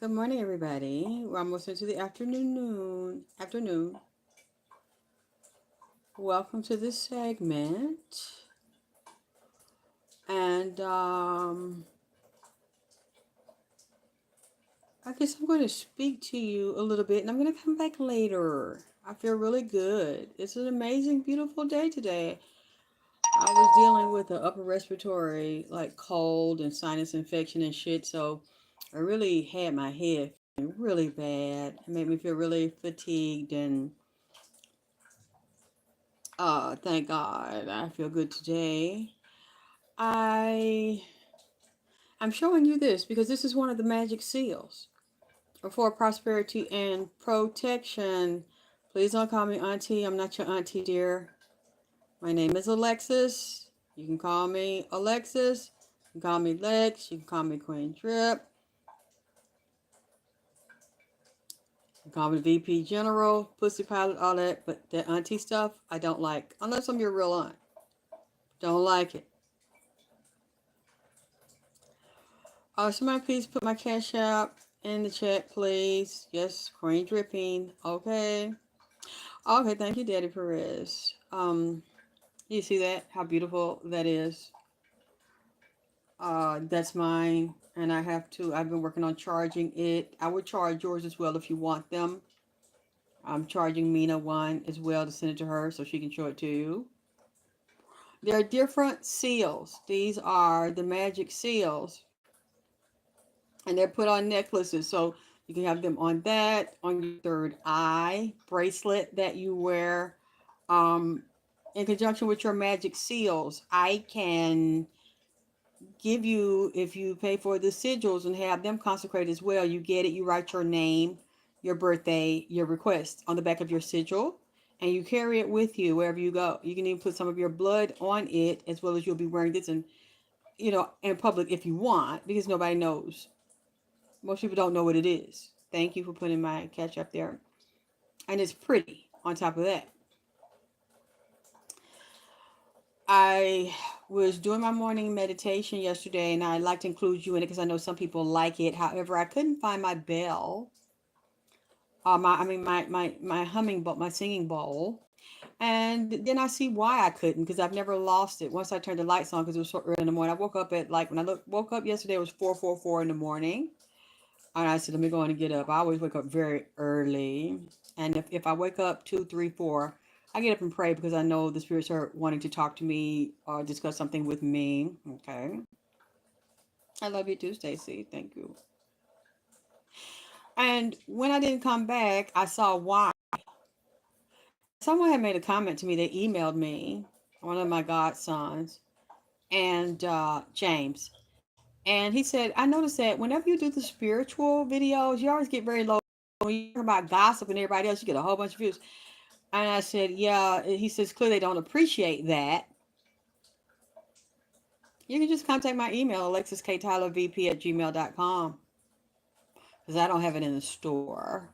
Good morning, everybody. We're almost into the afternoon. Afternoon. Welcome to this segment, and I guess I'm going to speak to you a little bit, and I'm going to come back later. I feel really good. It's an amazing, beautiful day today. I was dealing with an upper respiratory, like cold and sinus infection and shit, so I really had my head feeling really bad. It made me feel really fatigued and thank God I feel good today. I I'm showing you this because this is one of the magic seals for prosperity and protection. Please don't call me auntie. I'm not your auntie, dear. My name is Alexis. You can call me Alexis. You can call me Lex. You can call me Queen Trip. You can call me VP General, Pussy Pilot, all that. But the auntie stuff, I don't like. Unless I'm your real aunt. Don't like it. Somebody please put my cash app in the chat, please. Yes, Queen Dripping. Okay. Okay, thank you, Daddy Perez. You see that? How beautiful that is. That's mine, and I've been working on charging it. I would charge yours as well if you want them. I'm charging Mina one as well to send it to her so she can show it to you. There are different seals. These are the magic seals, and they're put on necklaces. So you can have them on that, on your third eye bracelet that you wear. Um, in conjunction with your magic seals, I can give you, if you pay for the sigils and have them consecrated as well, you get it, you write your name, your birthday, your request on the back of your sigil, and you carry it with you wherever you go. You can even put some of your blood on it, as well as you'll be wearing this in, in public if you want, because nobody knows. Most people don't know what it is. Thank you for putting my catch up there. And it's pretty on top of that. I was doing my morning meditation yesterday, and I'd like to include you in it because I know some people like it. However, I couldn't find my bell. My humming bowl, my singing bowl. And then I see why I couldn't, because I've never lost it once I turned the lights on, because it was so early in the morning. I woke up at, like, when woke up yesterday, it was 4:44 in the morning. And I said, let me go on and get up. I always wake up very early. And if I wake up 2, 3, 4, I get up and pray because I know the spirits are wanting to talk to me or discuss something with me. Okay. I love you too, Stacy. Thank you. And when I didn't come back, I saw why. Someone had made a comment to me. They emailed me, one of my godsons, and James. And he said, I noticed that whenever you do the spiritual videos, you always get very low. When you talk about gossip and everybody else, you get a whole bunch of views. And I said, yeah. He says, clearly they don't appreciate that. You can just contact my email, alexiskttylervp@gmail.com, because I don't have it in the store.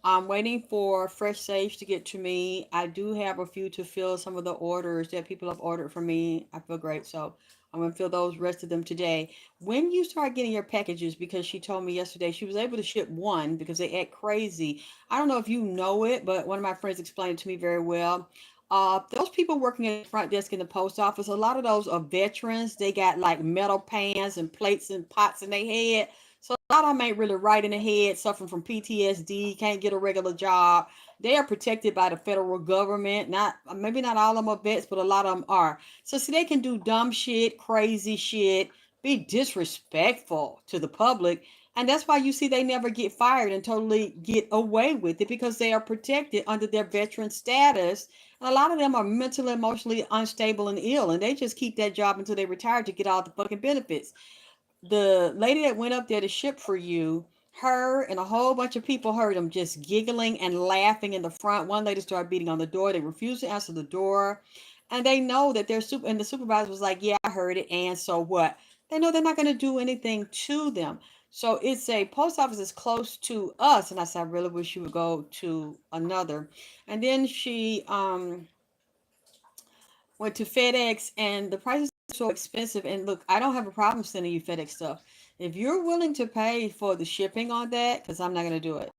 I'm waiting for fresh sage to get to me. I do have a few to fill some of the orders that people have ordered for me. I feel great. So I'm going to fill those rest of them today. When you start getting your packages, because she told me yesterday she was able to ship one because they act crazy. I don't know if you know it, but one of my friends explained it to me very well. Those people working at the front desk in the post office, a lot of those are veterans. They got like metal pans and plates and pots in their head. So a lot of them ain't really right in the head, suffering from PTSD, can't get a regular job. They are protected by the federal government. Not maybe not all of them are vets, but a lot of them are. So see, they can do dumb shit, crazy shit, be disrespectful to the public. And that's why you see they never get fired and totally get away with it, because they are protected under their veteran status. And a lot of them are mentally, emotionally unstable and ill, and they just keep that job until they retire to get all the fucking benefits. The lady that went up there to ship for you, her and a whole bunch of people heard them just giggling and laughing in the front. One lady started beating on the door. They refused to answer the door. And they know that their super, and the supervisor was like, yeah, I heard it. And so what? They know they're not going to do anything to them. So it's a post office is close to us. And I said, I really wish you would go to another. And then she went to FedEx, and the prices are so expensive. And look, I don't have a problem sending you FedEx stuff. If you're willing to pay for the shipping on that, because I'm not going to do it,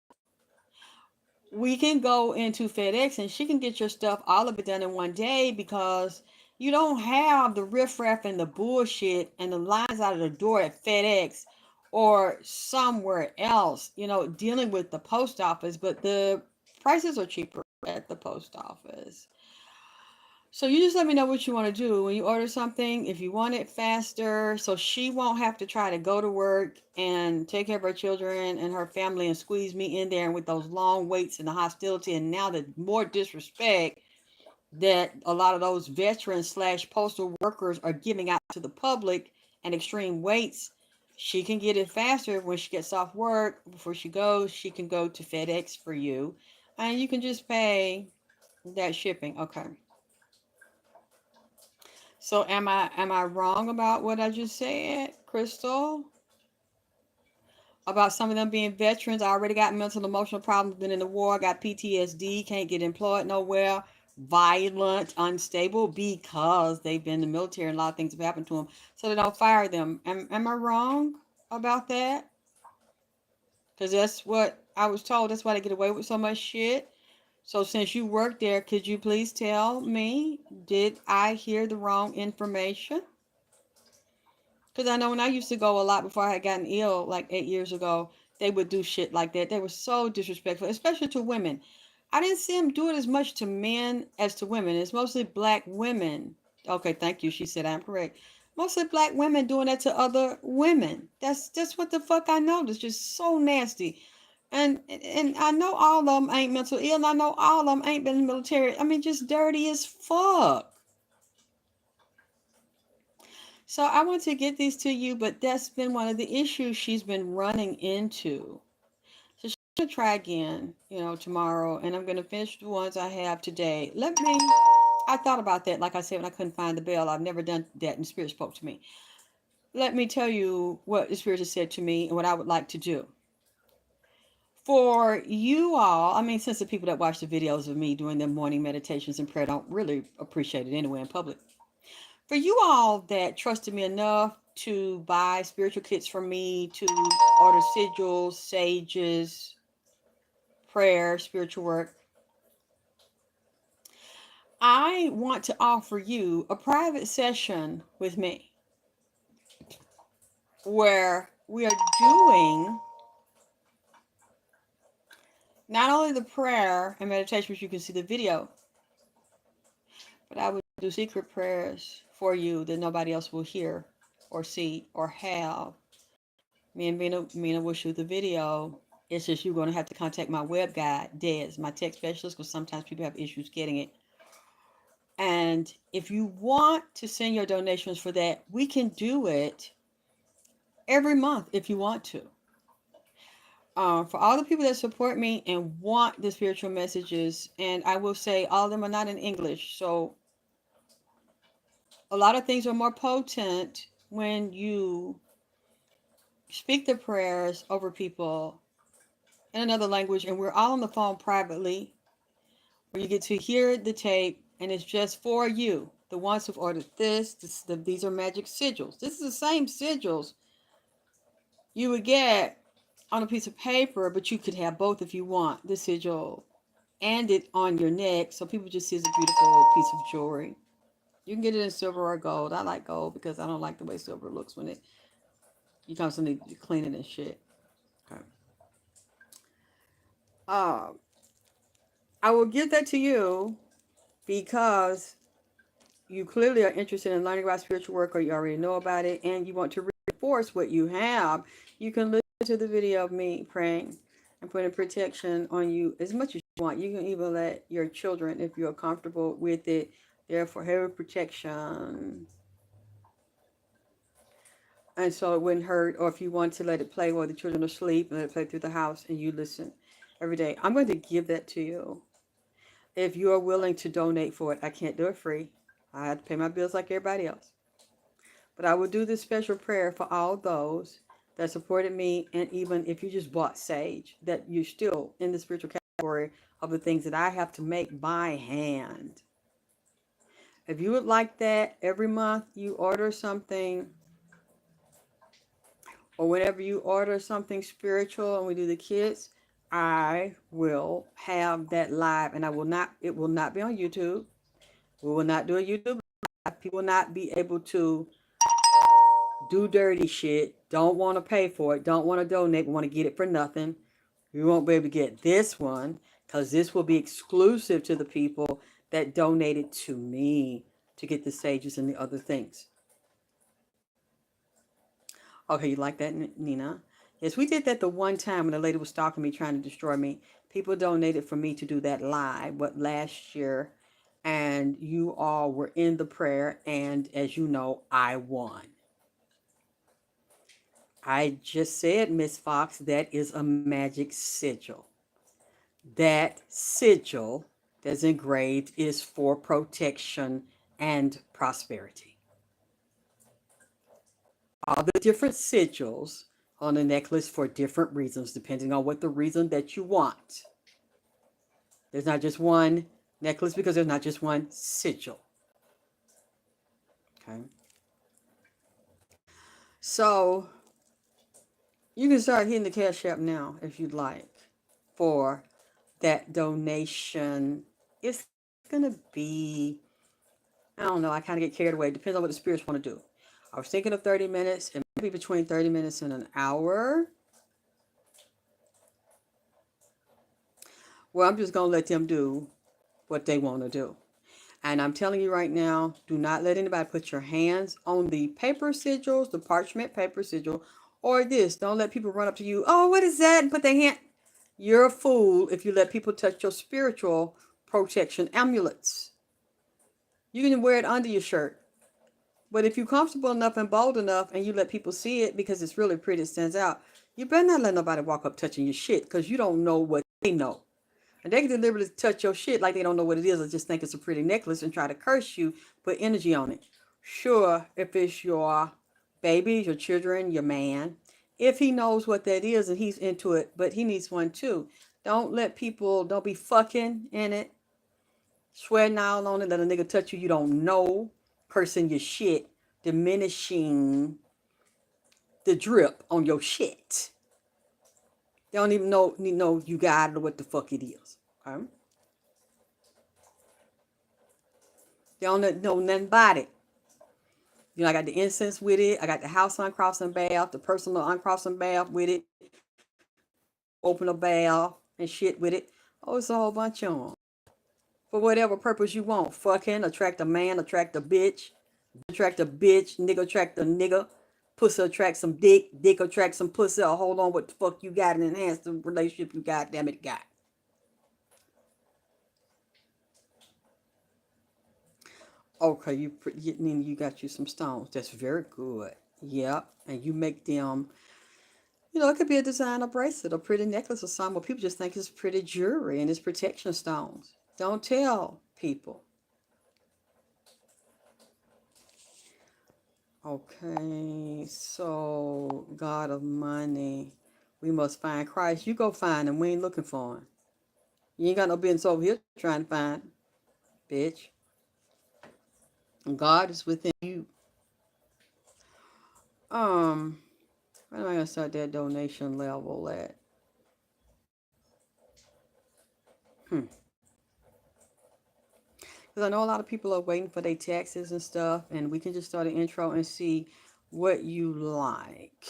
we can go into FedEx and she can get your stuff, all of it done in one day, because you don't have the riffraff and the bullshit and the lines out of the door at FedEx or somewhere else, dealing with the post office, but the prices are cheaper at the post office. So you just let me know what you want to do when you order something. If you want it faster, so she won't have to try to go to work and take care of her children and her family and squeeze me in there, and with those long waits and the hostility and now the more disrespect that a lot of those veterans slash postal workers are giving out to the public and extreme waits, she can get it faster when she gets off work. Before she goes, she can go to FedEx for you, and you can just pay that shipping. Okay. So am I wrong about what I just said, Crystal? About some of them being veterans, I already got mental emotional problems, been in the war, got PTSD, can't get employed nowhere, violent, unstable because they've been in the military and a lot of things have happened to them. So they don't fire them. Am I wrong about that? Because that's what I was told. That's why they get away with so much shit. So since you work there, could you please tell me, did I hear the wrong information? Because I know when I used to go a lot before I had gotten ill, like 8 years ago, they would do shit like that. They were so disrespectful, especially to women. I didn't see them do it as much to men as to women. It's mostly black women. Okay, thank you. She said I'm correct. Mostly black women doing that to other women. That's what the fuck I know. It's just so nasty. And I know all of them ain't mental ill. And I know all of them ain't been in the military. I mean, just dirty as fuck. So I want to get these to you, but that's been one of the issues she's been running into. So she's going to try again, tomorrow, and I'm going to finish the ones I have today. I thought about that, like I said, when I couldn't find the bell. I've never done that, and the Spirit spoke to me. Let me tell you what the Spirit has said to me and what I would like to do. For you all, I mean, since the people that watch the videos of me doing their morning meditations and prayer don't really appreciate it anyway in public, for you all that trusted me enough to buy spiritual kits from me, to order sigils, sages, prayer, spiritual work, I want to offer you a private session with me where we are doing not only the prayer and meditation, which you can see the video, but I would do secret prayers for you that nobody else will hear or see or have. Me and Mina will shoot the video. It's just you're going to have to contact my web guy, Des, my tech specialist, because sometimes people have issues getting it. And if you want to send your donations for that, we can do it every month if you want to. For all the people that support me and want the spiritual messages, and I will say all of them are not in English, so a lot of things are more potent when you speak the prayers over people in another language, and we're all on the phone privately, where you get to hear the tape, and it's just for you. The ones who've ordered these are magic sigils. This is the same sigils you would get on a piece of paper, but you could have both if you want the sigil and it on your neck, so people just see it's a beautiful piece of jewelry. You can get it in silver or gold. I like gold because I don't like the way silver looks when you constantly clean it and shit. Okay. Uh, I will give that to you because you clearly are interested in learning about spiritual work, or you already know about it and you want to reinforce what you have. You can listen to the video of me praying and putting protection on you as much as you want. You can even let your children, if you're comfortable with it, therefore have protection. And so it wouldn't hurt, or if you want to let it play while the children are asleep and let it play through the house and you listen every day. I'm going to give that to you. If you are willing to donate for it, I can't do it free. I have to pay my bills like everybody else. But I will do this special prayer for all those that supported me, and even if you just bought sage, that you're still in the spiritual category of the things that I have to make by hand. If you would like that, every month you order something, or whenever you order something spiritual and we do the kids, I will have that live, and I will not. It will not be on YouTube. We will not do a YouTube live. People will not be able to do dirty shit. Don't want to pay for it. Don't want to donate. Want to get it for nothing. You won't be able to get this one because this will be exclusive to the people that donated to me to get the sages and the other things. Okay, you like that, Nina? Yes, we did that the one time when the lady was stalking me, trying to destroy me. People donated for me to do that live, what, last year, and you all were in the prayer, and as you know, I won. I just said, Miss Fox, that is a magic sigil. That sigil that's engraved is for protection and prosperity. All the different sigils on the necklace for different reasons, depending on what the reason that you want. There's not just one necklace because there's not just one sigil. Okay. So you can start hitting the Cash App now if you'd like for that donation. It's going to be, I don't know, I kind of get carried away. It depends on what the spirits want to do. I was thinking of 30 minutes. It might be between 30 minutes and an hour. Well, I'm just going to let them do what they want to do. And I'm telling you right now, do not let anybody put your hands on the paper sigils, the parchment paper sigil, or this. Don't let people run up to you, oh, what is that? And put their hand. You're a fool if you let people touch your spiritual protection amulets. You can wear it under your shirt. But if you're comfortable enough and bold enough and you let people see it because it's really pretty, it stands out, you better not let nobody walk up touching your shit because you don't know what they know. And they can deliberately touch your shit like they don't know what it is or just think it's a pretty necklace and try to curse you, put energy on it. Sure, if it's your baby, your children, your man, if he knows what that is and he's into it, but he needs one too. Don't let people, don't be fucking in it, swearing out on it, let a nigga touch you you don't know, cursing your shit, diminishing the drip on your shit. They don't even know you got it or what the fuck it is. Okay? They don't know nothing about it. You know, I got the incense with it. I got the house uncrossing bath, the personal uncrossing bath with it. Open a bath and shit with it. Oh, it's a whole bunch of them. For whatever purpose you want. Fucking, attract a man, attract a bitch. Attract a bitch, nigga attract a nigga. Pussy attract some dick. Dick attract some pussy. Or hold on what the fuck you got and enhance the relationship you got. Damn it, got. Okay, you got you some stones. That's very good. Yep. And you make them, it could be a designer bracelet, a pretty necklace or something where people just think it's pretty jewelry and it's protection stones. Don't tell people. Okay, so God of money, we must find Christ. You go find him. We ain't looking for him. You ain't got no business over here trying to find him, bitch. God is within you. When am I gonna start that donation level at? Because I know a lot of people are waiting for their taxes and stuff, and we can just start an intro and see what you like.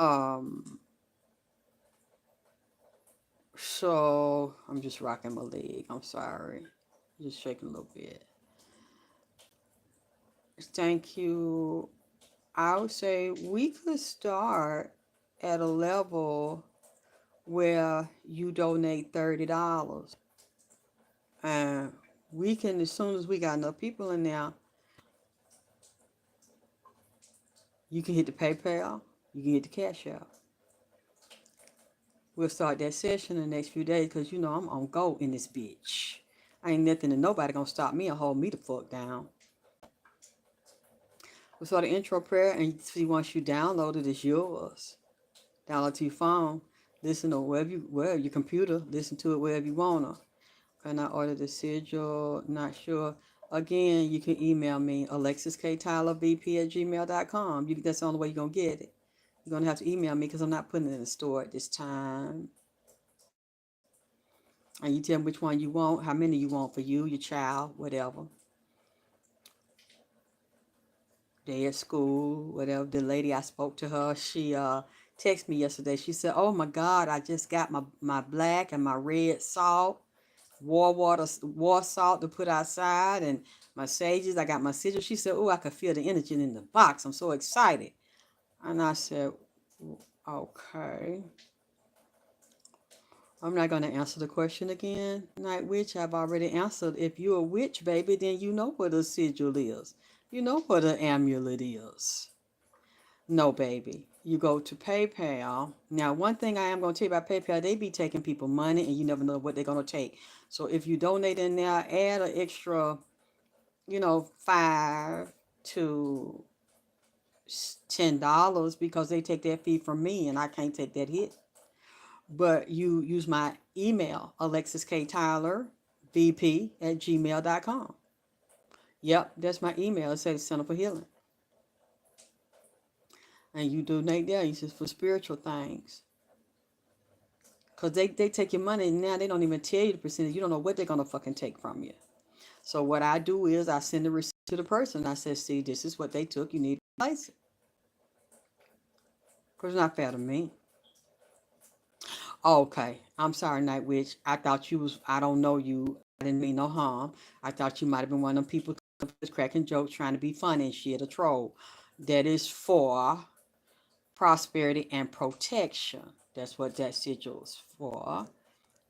Um, so I'm just rocking my leg. I'm sorry. Just shaking a little bit. Thank you. I would say we could start at a level where you donate $30. And we can, as soon as we got enough people in there, you can hit the PayPal, you can hit the Cash App. We'll start that session in the next few days because I'm on go in this bitch. I ain't nothing and nobody gonna stop me or hold me the fuck down. We'll start an intro prayer and see once you download it, it's yours. Download to your phone, listen to wherever your computer, listen to it wherever you wanna. Can I order the sigil? Not sure. Again, you can email me, alexiskttylervp@gmail.com. That's the only way you're going to get it. You're going to have to email me because I'm not putting it in the store at this time. And you tell me which one you want, how many you want for you, your child, whatever. Day at school, whatever. The lady, I spoke to her, she texted me yesterday. She said, oh my God, I just got my black and my red salt, war salt to put outside, and my sages. I got my sigil. She said, oh, I could feel the energy in the box. I'm so excited. And I said, okay. I'm not going to answer the question again, Night Witch. I've already answered. If you're a witch, baby, then you know what a sigil is. You know what an amulet is. No, baby. You go to PayPal. Now, one thing I am going to tell you about PayPal, they be taking people money and you never know what they're going to take. So if you donate in there, add an extra, 5 to $10 because they take that fee from me and I can't take that hit. But you use my email, alexiskttyler.vp@gmail.com. Yep, that's my email. It says Center for Healing. And you donate there, you just for spiritual things. Because they take your money and now they don't even tell you the percentage. You don't know what they're going to fucking take from you. So what I do is I send the receipt to the person. I say, see, this is what they took. You need to replace it. Because it's not fair to me. Okay. I'm sorry, Night Witch. I don't know you. I didn't mean no harm. I thought you might have been one of them people cracking jokes, trying to be funny and shit, a troll. That is for prosperity and protection. That's what that sigil is for.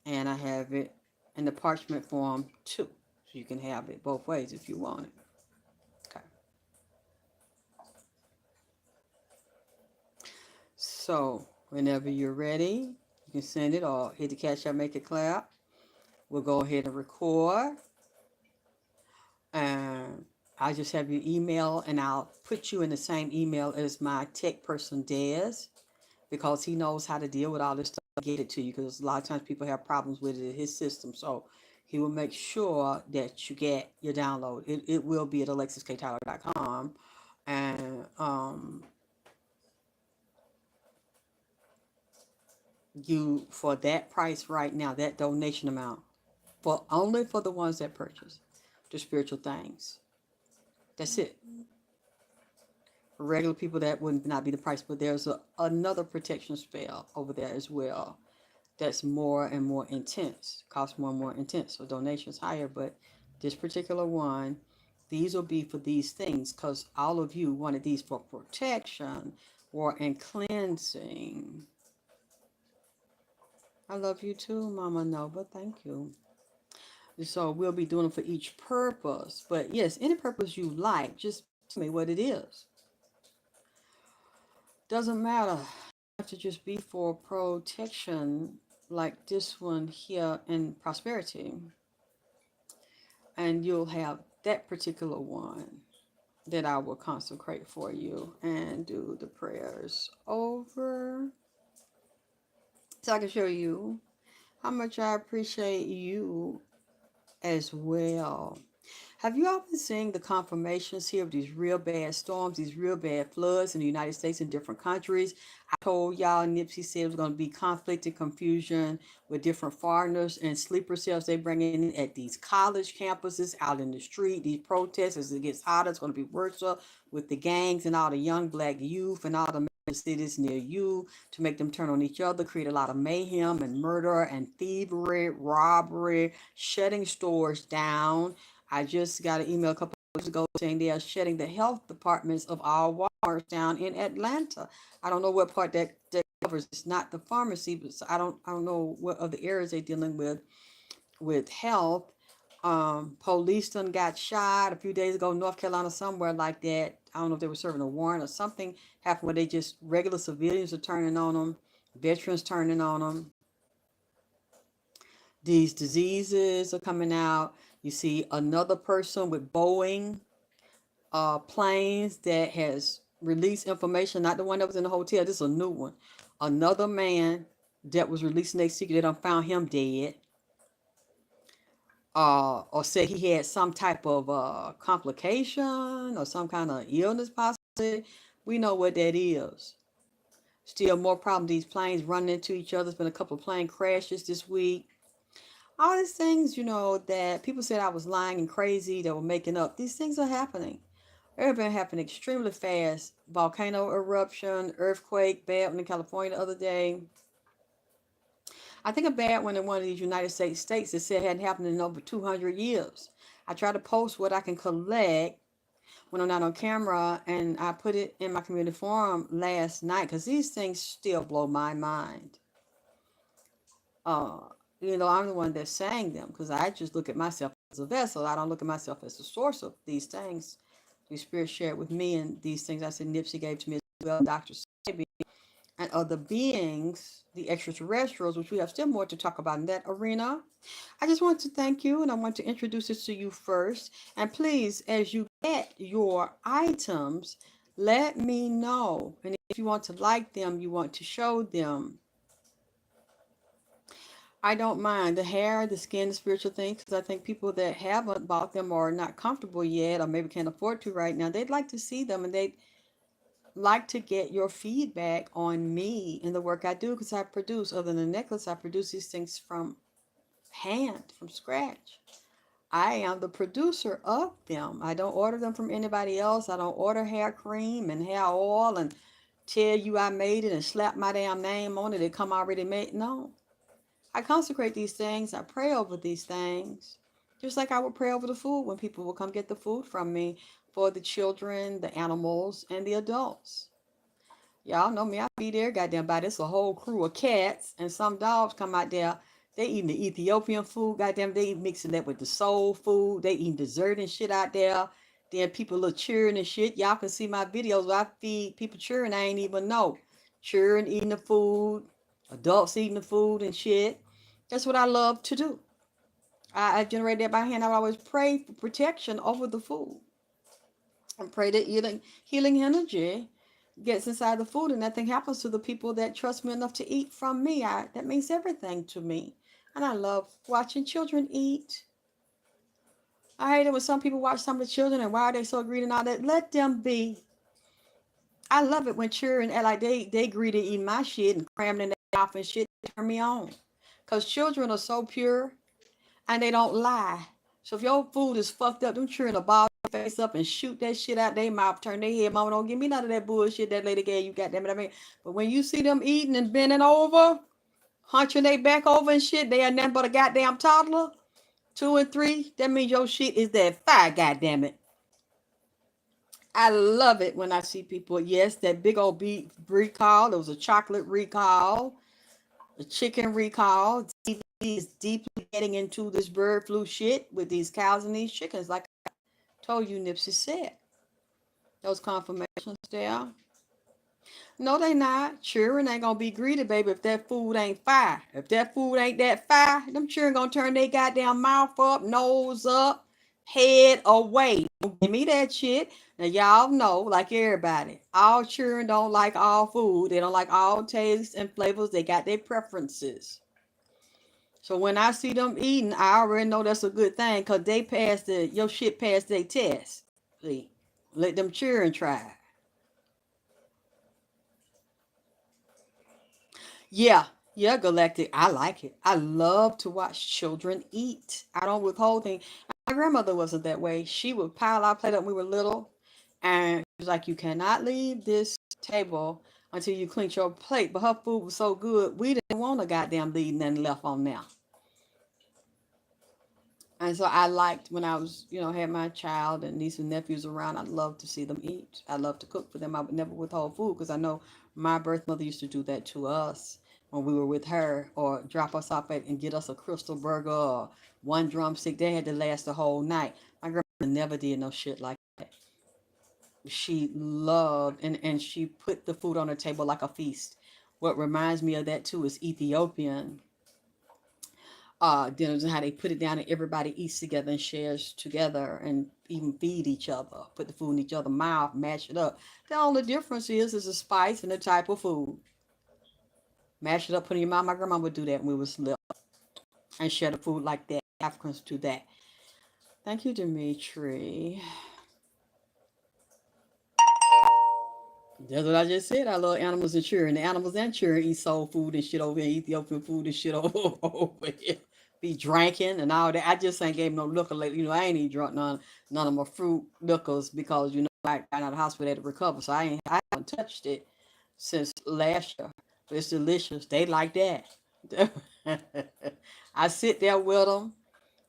And I have it in the parchment form too. So you can have it both ways if you want it. Okay. So whenever you're ready, you can send it or hit the cash out, make it clap. We'll go ahead and record. And I just have your email and I'll put you in the same email as my tech person Des because he knows how to deal with all this stuff, get it to you because a lot of times people have problems with it in his system. So he will make sure that you get your download. It will be at alexiskttyler.com. And you, for that price right now, that donation amount, for only for the ones that purchase the spiritual things. That's it. For regular people, that would not be the price, but there's another protection spell over there as well that's more and more intense, costs more and more intense. So donations higher, but this particular one, these will be for these things because all of you wanted these for protection, war, and cleansing. I love you too, Mama Nova. Thank you. So we'll be doing them for each purpose. But yes, any purpose you like, just tell me what it is. Doesn't matter. Have to just be for protection like this one here in prosperity. And you'll have that particular one that I will consecrate for you and do the prayers over. So I can show you how much I appreciate you as well. Have you all been seeing the confirmations here of these real bad storms, these real bad floods in the United States and different countries? I told y'all Nipsey said it was going to be conflict and confusion with different foreigners and sleeper cells they bring in at these college campuses, out in the street, these protests. As it gets hotter, it's going to be worse with the gangs and all the young black youth and all the cities near you to make them turn on each other, create a lot of mayhem and murder and thievery, robbery, shutting stores down. I just got an email a couple of weeks ago saying they are shutting the health departments of all Walmarts down in Atlanta. I don't know what part that covers. It's not the pharmacy, but I don't know what other areas they're dealing with health. Police done got shot a few days ago in North Carolina, somewhere like that. I don't know if they were serving a warrant or something happened where they just regular civilians are turning on them, veterans turning on them. These diseases are coming out. You see another person with Boeing planes that has released information, not the one that was in the hotel. This is a new one. Another man that was releasing their secret. They done found him dead. Or said he had some type of complication or some kind of illness possibly. We know what that is. Still more problem. These planes running into each other. There's been a couple of plane crashes this week. All these things, that people said I was lying and crazy, that were making up. These things are happening. They've been happening extremely fast. Volcano eruption, earthquake, bad one in California the other day. I think a bad one in one of these United States that said it hadn't happened in over 200 years. I try to post what I can collect when I'm not on camera, and I put it in my community forum last night because these things still blow my mind. Uh, I'm the one that's saying them because I just look at myself as a vessel. I don't look at myself as the source of these things. The Spirit shared with me, and these things I said Nipsey gave to me as well, Dr. Sabi, and other beings, the extraterrestrials, which we have still more to talk about in that arena. I just want to thank you, and I want to introduce this to you first. And please, as you get your items, let me know. And if you want to like them, you want to show them, I don't mind the hair, the skin, the spiritual things, because I think people that haven't bought them or are not comfortable yet, or maybe can't afford to right now, they'd like to see them, and they'd like to get your feedback on me and the work I do, because I produce, other than the necklace, I produce these things from hand, from scratch. I am the producer of them. I don't order them from anybody else. I don't order hair cream and hair oil and tell you I made it and slap my damn name on it. It come already made. No. I consecrate these things. I pray over these things. Just like I would pray over the food when people will come get the food from me for the children, the animals, and the adults. Y'all know me. I be there, goddamn, by this a whole crew of cats and some dogs come out there. They eating the Ethiopian food, goddamn. They mixing that with the soul food. They eating dessert and shit out there. Then people are cheering and shit. Y'all can see my videos where I feed people cheering. I ain't even know. Cheering, eating the food, adults eating the food and shit. That's what I love to do. I generate that by hand. I always pray for protection over the food. And pray that healing energy gets inside the food and nothing happens to the people that trust me enough to eat from me. That means everything to me. And I love watching children eat. I hate it when some people watch some of the children and why are they so greedy and all that. Let them be. I love it when children act like they greedy eating my shit and cramming in their mouth and shit. Turn me on. Because children are so pure and they don't lie. So if your food is fucked up, them children will ball their face up and shoot that shit out their mouth, turn their head. Mama, don't give me none of that bullshit that lady gave you, goddamn it. I mean, but when you see them eating and bending over, hunching their back over and shit, they are nothing but a goddamn toddler. 2 and 3, that means your shit is that fire, goddamn it. I love it when I see people. Yes, that big old beef recall. There was a chocolate recall, a chicken recall. TV is deeply getting into this bird flu shit with these cows and these chickens. Like I told you, Nipsey said. Those confirmations there. No, they not. Children ain't gonna be greedy, baby, if that food ain't fire. If that food ain't that fire, them children gonna turn their goddamn mouth up, nose up, head away. Don't give me that shit. Now y'all know, like everybody, all children don't like all food. They don't like all tastes and flavors. They got their preferences. So when I see them eating, I already know that's a good thing because they passed your shit passed their test. See, let them children try. Yeah, yeah, Galactic. I like it. I love to watch children eat. I don't withhold things. My grandmother wasn't that way. She would pile our plate up when we were little, and she was like, "You cannot leave this table until you clean your plate." But her food was so good, we didn't want to goddamn leave nothing left on there. And so I liked when I was, had my child and niece and nephews around. I loved to see them eat. I loved to cook for them. I would never withhold food because I know my birth mother used to do that to us when we were with her, or drop us off at and get us a crystal burger or one drumstick. They had to last the whole night. My grandmother never did no shit like that. She loved, and she put the food on her table like a feast. What reminds me of that too is Ethiopian dinners and how they put it down and everybody eats together and shares together and even feed each other, put the food in each other's mouth, mash it up. The only difference is the spice and the type of food. Mash it up, put it in your mouth. My grandma would do that when we was little and share the food like that. Africans do that. Thank you, Dimitri. That's what I just said. I love animals and children. The animals and children eat soul food and shit over here, Ethiopian food and shit over here. Be drinking and all that. I just ain't gave no liquor lately. I ain't even drunk none of my fruit liquors because I got out of the hospital to recover. So I haven't touched it since last year. But it's delicious. They like that. I sit there with them.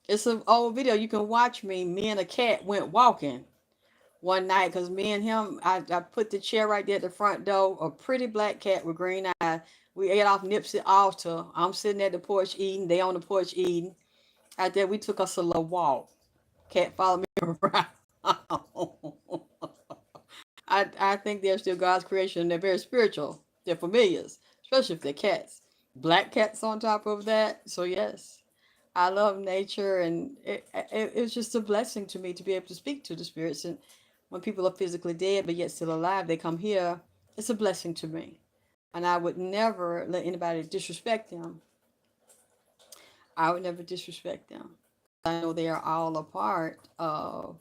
It's an old video. You can watch me. Me and a cat went walking one night because me and him, I put the chair right there at the front door. A pretty black cat with green eyes. We ate off Nipsey Altar. I'm sitting at the porch eating. They on the porch eating. Out there, we took us a little walk. Cat followed me around. I think they're still God's creation. They're very spiritual. They're familiars, especially if they're cats. Black cats on top of that. So yes, I love nature, and it's just a blessing to me to be able to speak to the spirits. And when people are physically dead but yet still alive, they come here. It's a blessing to me, and I would never let anybody disrespect them. I would never disrespect them. I know they are all a part of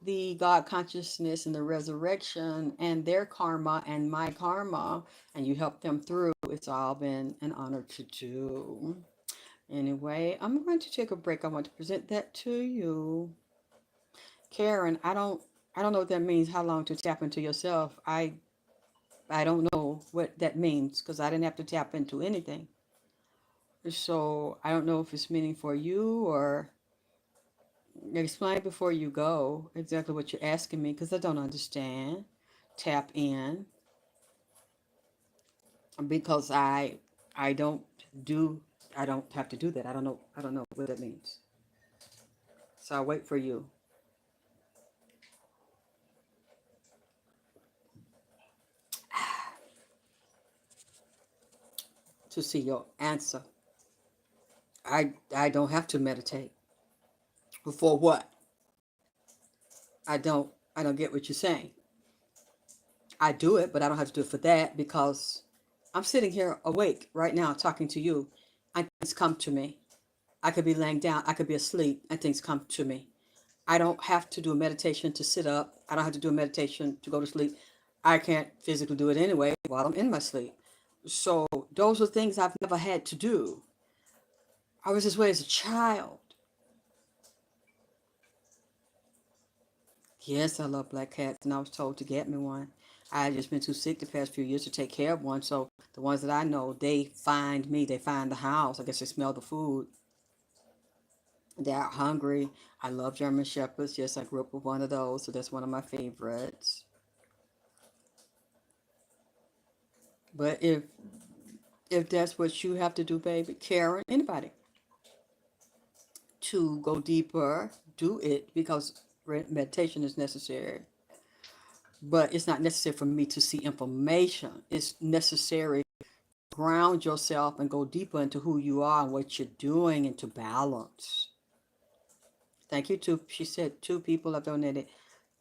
the God consciousness and the resurrection and their karma and my karma, and you help them through. It's all been an honor to do. Anyway, I'm going to take a break. I want to present that to you. Karen, I don't know what that means, how long to tap into yourself. I don't know what that means because I didn't have to tap into anything. So I don't know if it's meaning for you or explain before you go exactly what you're asking me because I don't understand. Tap in because I don't do I don't have to do that. I don't know what that means. So I'll wait for you to see your answer. I don't have to meditate. Before what? I don't get what you're saying. I do it, but I don't have to do it for that because I'm sitting here awake right now talking to you and things come to me. I could be laying down, I could be asleep and things come to me. I don't have to do a meditation to sit up. I don't have to do a meditation to go to sleep. I can't physically do it anyway while I'm in my sleep. So those are things I've never had to do. I was this way as a child. Yes, I love black cats, and I was told to get me one. I had just been too sick the past few years to take care of one, so the ones that I know, they find me, they find the house. I guess they smell the food. They're hungry. I love German Shepherds. Yes, I grew up with one of those, so that's one of my favorites. But if that's what you have to do, baby, Karen, anybody, to go deeper, do it because meditation is necessary. But it's not necessary for me to see information. It's necessary to ground yourself and go deeper into who you are and what you're doing and to balance. Thank you. She said 2 people have donated.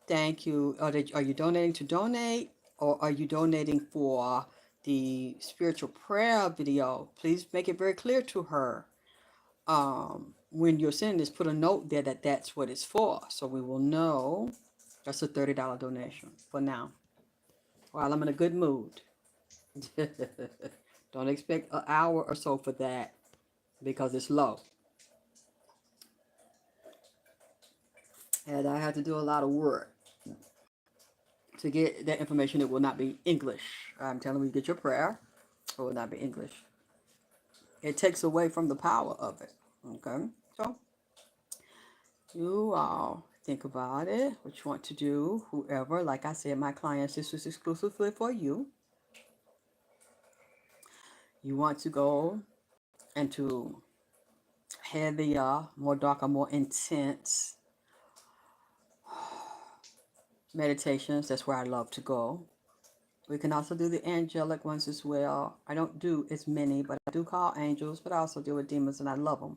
Thank you. Are you donating to donate or are you donating for the spiritual prayer video? Please make it very clear to her. When you're sending this, put a note there that that's what it's for. So we will know. That's a $30 donation for now. While I'm in a good mood. Don't expect an hour or so for that because it's low. And I have to do a lot of work to get that information. It will not be English. I'm telling you, get your prayer. It will not be English. It takes away from the power of it. Okay? So, you all think about it, what you want to do, whoever. Like I said, my clients, this is exclusively for you. You want to go into heavier, more darker, more intense meditations. That's where I love to go. We can also do the angelic ones as well. I don't do as many, but I do call angels, but I also deal with demons, and I love them.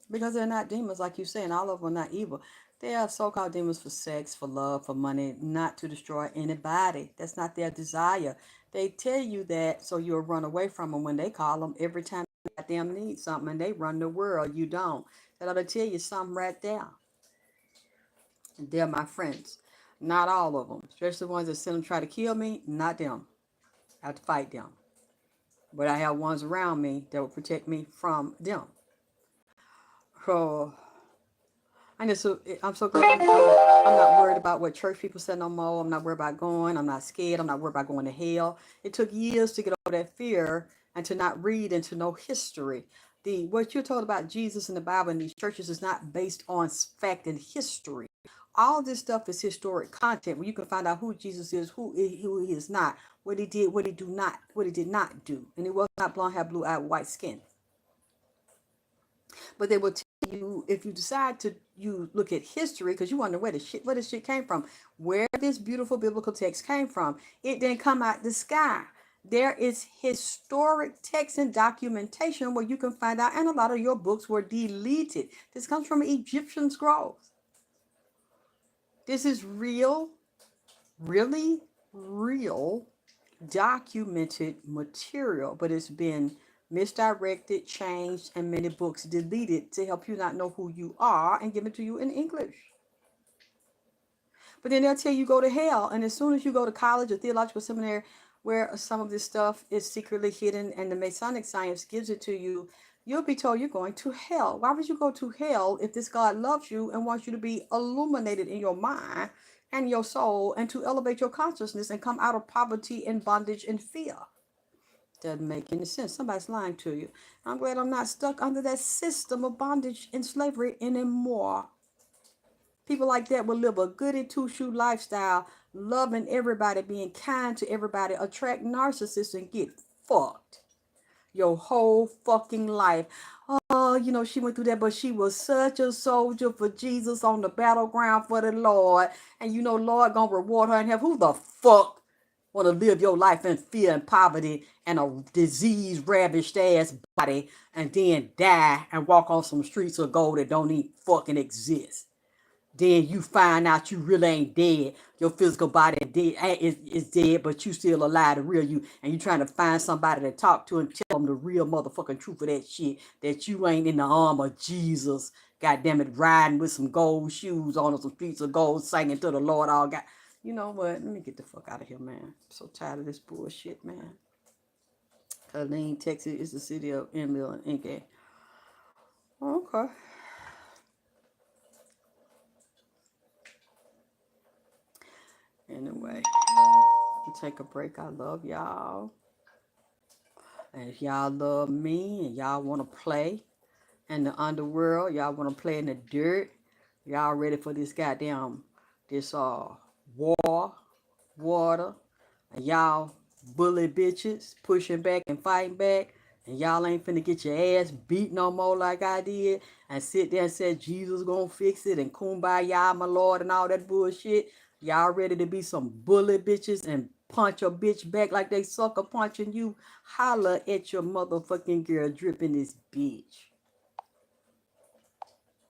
Because they're not demons, like you say, and all of them are not evil. They are so-called demons for sex, for love, for money, not to destroy anybody. That's not their desire. They tell you that so you'll run away from them when they call them every time they goddamn need something and they run the world. You don't. That ought to tell you something right there. They're my friends. Not all of them, especially the ones that send them try to kill me. Not them. I have to fight them. But I have ones around me that will protect me from them. So I'm so glad I'm not worried about what church people say no more. I'm not worried about going. I'm not scared. I'm not worried about going to hell. It took years to get over that fear and to not read and to know history. The what you're told about Jesus in the Bible and these churches is not based on fact and history. All this stuff is historic content where you can find out who Jesus is, who he is not, what he did, what he did not do, and he was not blonde hair, blue eye, white skin. But they will tell you if you decide to you look at history because you wonder where this shit came from, where this beautiful biblical text came from. It didn't come out the sky. There is historic text and documentation where you can find out, and a lot of your books were deleted. This comes from Egyptian scrolls. This is real, really real documented material, but it's been misdirected, changed, and many books deleted to help you not know who you are and give it to you in English. But then they'll tell you go to hell, and as soon as you go to college or theological seminary, where some of this stuff is secretly hidden and the Masonic science gives it to you, you'll be told you're going to hell. Why would you go to hell if this God loves you and wants you to be illuminated in your mind and your soul and to elevate your consciousness and come out of poverty and bondage and fear? Doesn't make any sense. Somebody's lying to you. I'm glad I'm not stuck under that system of bondage and slavery anymore. People like that will live a goody two-shoe lifestyle, loving everybody, being kind to everybody, attract narcissists, and get fucked your whole fucking life. Oh, she went through that, but she was such a soldier for Jesus on the battleground for the Lord. And Lord gonna reward her in heaven. Who the fuck want to live your life in fear and poverty and a disease ravished ass body and then die and walk on some streets of gold that don't even fucking exist? Then you find out you really ain't dead. Your physical body is dead, but you still alive, the real you. And you trying to find somebody to talk to and tell them the real motherfucking truth of that shit. That you ain't in the arm of Jesus. God damn it, riding with some gold shoes on some streets of gold, singing to the Lord all God. You know what? Let me get the fuck out of here, man. I'm so tired of this bullshit, man. Killeen, Texas is the city of Emil and Inke. Okay. Anyway, we'll take a break. I love y'all. And if y'all love me and y'all want to play in the underworld, y'all want to play in the dirt, y'all ready for this goddamn, this war, water, and y'all bully bitches pushing back and fighting back, and y'all ain't finna get your ass beat no more like I did, and sit there and say Jesus gonna fix it and kumbaya my Lord and all that bullshit. Y'all ready to be some bully bitches and punch a bitch back like they sucker punching you? Holla at your motherfucking girl dripping this bitch.